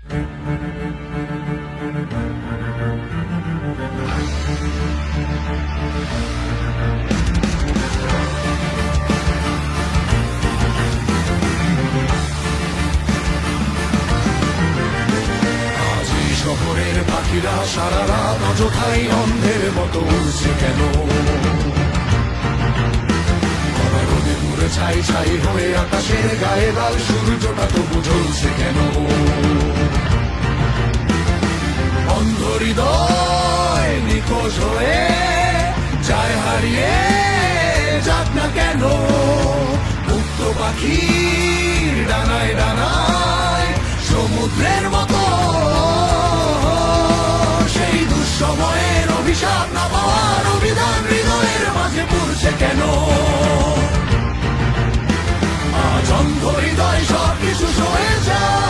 শহরের পাখিরা সারা রাত অযথাই অন্ধের মতো উড়ছে কেন? রোদে পুরে ছাই ছাই হয়ে আকাশের গায়ে লাল সূর্যটা তবু জ্বলছে কেন? অন্ধ হৃদয় নিখোঁজ হয়ে চায় হারিয়ে যাক না কেন? মুক্ত পাখির ডানায় ডানায় সমুদ্রের মতো সেই দুঃসময়ের অভিশাপ না পাওয়ার অভিধান হৃদয়ের মাঝে পড়ছে কেন? আজ অন্ধ হৃদয় সব কিছু সয়ে যায়।